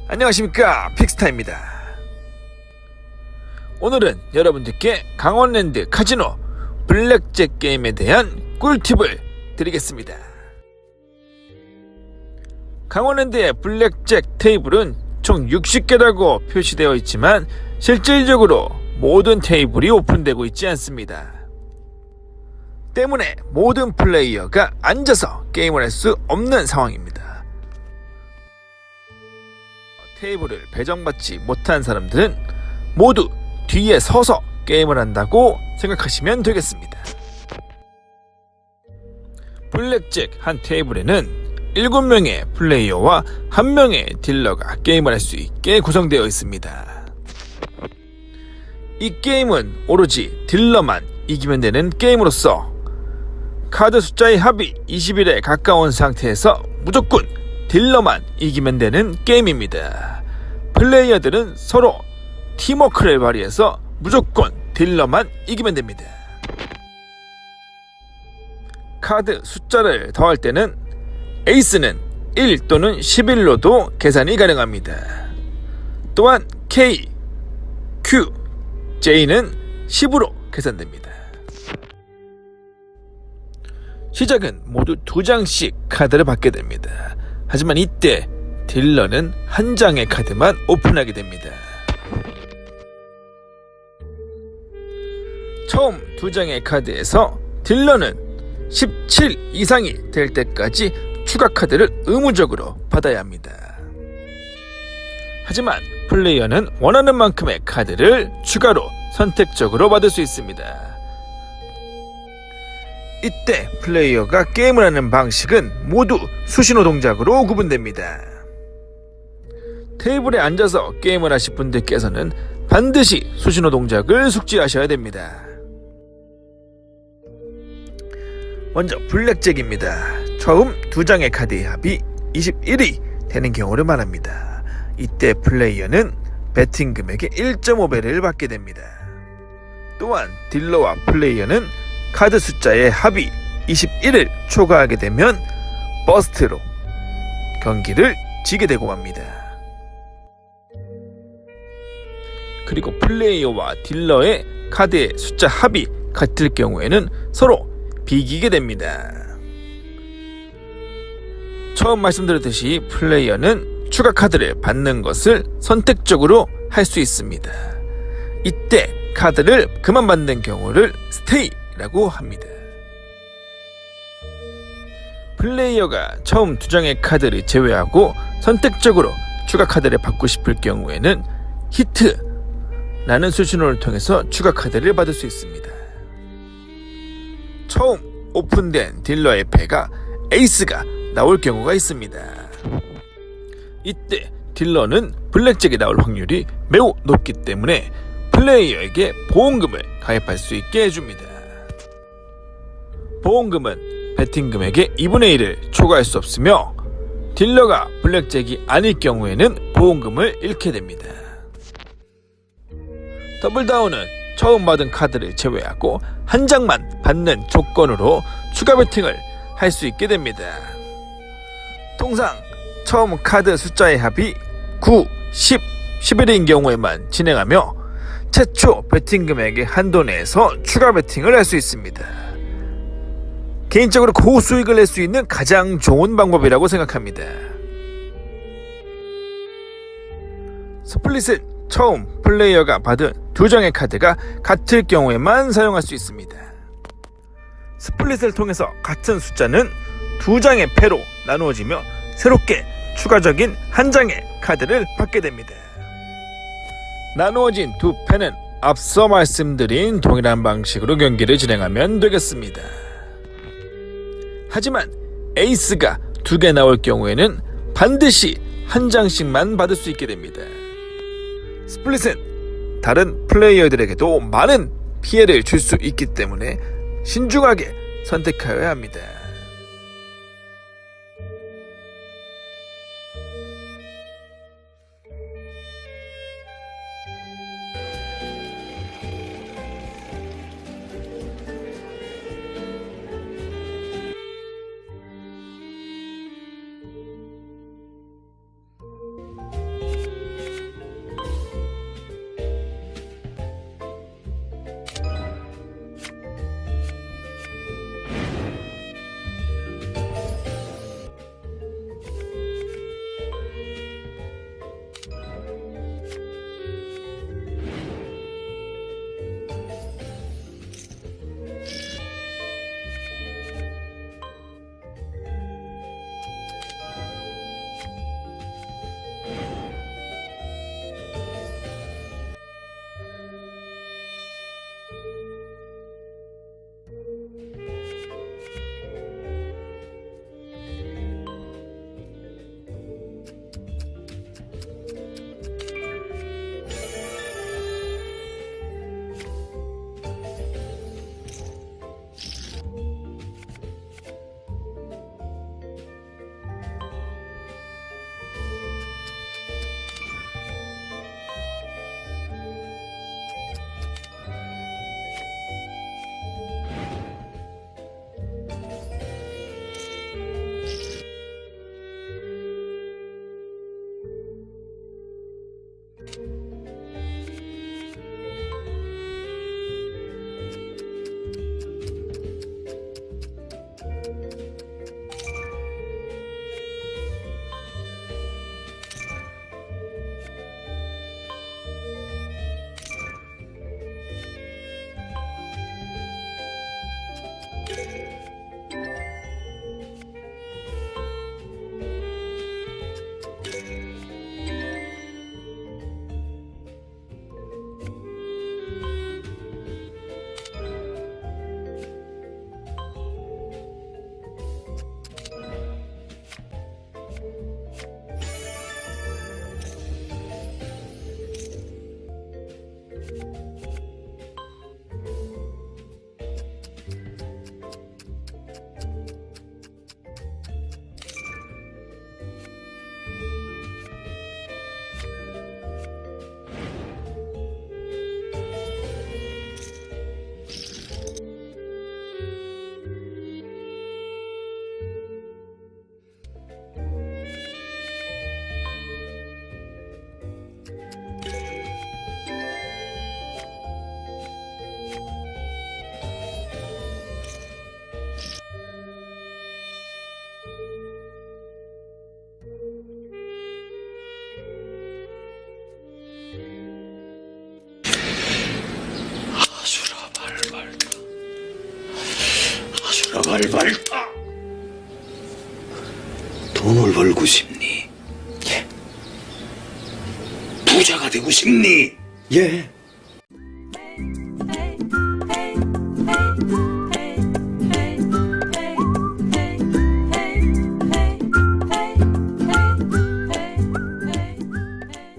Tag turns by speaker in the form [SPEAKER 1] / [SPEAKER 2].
[SPEAKER 1] 안녕하십니까, 픽스타입니다. 오늘은 여러분들께 강원랜드 카지노 블랙잭 게임에 대한 꿀팁을 드리겠습니다. 강원랜드의 블랙잭 테이블은 총 60개라고 표시되어 있지만 실질적으로 모든 테이블이 오픈되고 있지 않습니다. 때문에 모든 플레이어가 앉아서 게임을 할 수 없는 상황입니다. 테이블을 배정받지 못한 사람들은 모두 뒤에 서서 게임을 한다고 생각하시면 되겠습니다. 블랙잭 한 테이블에는 7명의 플레이어와 1명의 딜러가 게임을 할 수 있게 구성되어 있습니다. 이 게임은 오로지 딜러만 이기면 되는 게임으로서 카드 숫자의 합이 21에 가까운 상태에서 무조건 딜러만 이기면 되는 게임입니다. 플레이어들은 서로 팀워크를 발휘해서 무조건 딜러만 이기면 됩니다. 카드 숫자를 더할 때는 에이스는 1 또는 11로도 계산이 가능합니다. 또한 K, Q, J는 10으로 계산됩니다. 시작은 모두 2장씩 카드를 받게 됩니다. 하지만 이때 딜러는 1장의 카드만 오픈하게 됩니다. 처음 2장의 카드에서 딜러는 17 이상이 될 때까지 추가 카드를 의무적으로 받아야 합니다. 하지만 플레이어는 원하는 만큼의 카드를 추가로 선택적으로 받을 수 있습니다. 이때 플레이어가 게임을 하는 방식은 모두 수신호 동작으로 구분됩니다. 테이블에 앉아서 게임을 하실 분들께서는 반드시 수신호 동작을 숙지하셔야 됩니다. 먼저 블랙잭입니다. 처음 2장의 카드의 합이 21이 되는 경우를 말합니다. 이때 플레이어는 배팅 금액의 1.5배를 받게 됩니다. 또한 딜러와 플레이어는 카드 숫자의 합이 21을 초과하게 되면 버스트로 경기를 지게 되고 맙니다. 그리고 플레이어와 딜러의 카드의 숫자 합이 같을 경우에는 서로 비기게 됩니다. 처음 말씀드렸듯이 플레이어는 추가 카드를 받는 것을 선택적으로 할 수 있습니다. 이때 카드를 그만 받는 경우를 스테이 라고 합니다. 플레이어가 처음 2장의 카드를 제외하고 선택적으로 추가 카드를 받고 싶을 경우에는 히트라는 수신호를 통해서 추가 카드를 받을 수 있습니다. 처음 오픈된 딜러의 패가 에이스가 나올 경우가 있습니다. 이때 딜러는 블랙잭이 나올 확률이 매우 높기 때문에 플레이어에게 보험금을 가입할 수 있게 해줍니다. 보험금은 배팅 금액의 2분의 1을 초과할 수 없으며 딜러가 블랙잭이 아닐 경우에는 보험금을 잃게 됩니다. 더블다운은 처음 받은 카드를 제외하고 1장만 받는 조건으로 추가 배팅을 할 수 있게 됩니다. 통상 처음 카드 숫자의 합이 9, 10, 11인 경우에만 진행하며 최초 배팅 금액의 한도 내에서 추가 배팅을 할 수 있습니다. 개인적으로 고수익을 낼 수 있는 가장 좋은 방법이라고 생각합니다. 스플릿은 처음 플레이어가 받은 2장의 카드가 같을 경우에만 사용할 수 있습니다. 스플릿을 통해서 같은 숫자는 2장의 패로 나누어지며 새롭게 추가적인 1장의 카드를 받게 됩니다. 나누어진 2패는 앞서 말씀드린 동일한 방식으로 경기를 진행하면 되겠습니다. 하지만 에이스가 2개 나올 경우에는 반드시 1장씩만 받을 수 있게 됩니다. 스플릿은 다른 플레이어들에게도 많은 피해를 줄 수 있기 때문에 신중하게 선택하여야 합니다.
[SPEAKER 2] 알바르타. 돈을 벌고 싶니?
[SPEAKER 3] 예.
[SPEAKER 2] 부자가 되고 싶니?
[SPEAKER 3] 예.